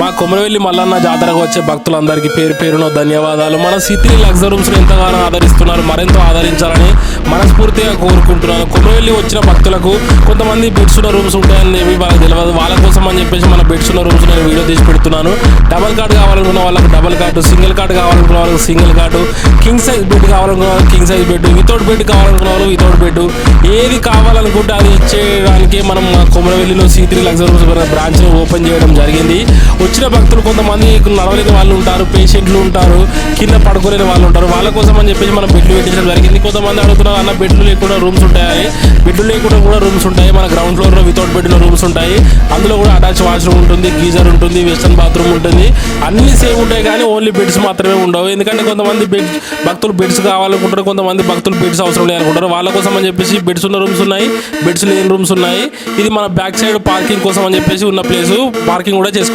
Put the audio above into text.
మా కొమరవెల్లి మల్లన్న జాతరకు వచ్చే భక్తులందరికీ పేరు పేరున ధన్యవాదాలు. మన సిటీ లగ్జరీ రూమ్స్ ఎంతగానో ఆదరిస్తున్నారు, మరింత ఆదరించాలని మనస్ఫూర్తిగా కోరుకుంటున్నాను. కొమరవెల్లి వచ్చిన భక్తులకు కొంతమంది బెడ్స్ ఉన్న రూమ్స్ ఉంటాయని వాళ్ళకి తెలియదు. వాళ్ళ కోసం అని చెప్పేసి మన బెడ్స్ ఉన్న రూమ్స్ నేను వీడియో తీసి పెడుతున్నాను. డబల్ కార్డ్ కావాలనుకున్న వాళ్ళకి డబల్ కార్డు, సింగిల్ కార్డ్ కావాలనుకున్న వాళ్ళకి single card, king size bed కావాలనుకున్న వాళ్ళకి king size bed, without bed కావాలనుకున్న వాళ్ళు వితౌట్ బెడ్, ఏది కావాలనుకుంటే అది ఇచ్చేయడానికి మనం కొమరవెల్లిలో C3 luxury rooms branch open చేయడం జరిగింది. వచ్చిన భక్తులు కొంతమంది నడవలేని వాళ్ళు ఉంటారు, పేషెంట్లు ఉంటారు, కింద పడుకోలేని వాళ్ళు ఉంటారు. వాళ్ళ కోసం అని చెప్పేసి మనం బెడ్లు పెట్టించడం జరిగింది. కొంతమంది అడుగుతున్నారు అన్న బెడ్లు లేకుండా రూమ్స్ ఉంటాయి, బెడ్లు లేకుండా కూడా రూమ్స్ ఉంటాయి. మన గ్రౌండ్ ఫ్లోర్లో వితౌట్ బెడ్లో రూమ్స్ ఉంటాయి. అందులో కూడా అటాచ్ వాష్రూమ్ ఉంటుంది, గీజర్ ఉంటుంది, వెస్టర్న్ బాత్రూమ్ ఉంటుంది. అన్ని సేమ్ ఉంటాయి కానీ ఓన్లీ బెడ్స్ మాత్రమే ఉండవు. ఎందుకంటే కొంతమంది భక్తులు బెడ్స్ కావాలనుకుంటారు, కొంతమంది భక్తులు బెడ్స్ అవసరం లేదనుకుంటారు. వాళ్ళ కోసం అని చెప్పేసి బెడ్స్ ఉన్న రూమ్స్ ఉన్నాయి, బెడ్స్ లేని రూమ్స్ ఉన్నాయి. ఇది మన బ్యాక్ సైడ్ పార్కింగ్ కోసం అని చెప్పేసి ఉన్న ప్లేస్, పార్కింగ్ కూడా చేసుకోవాలి.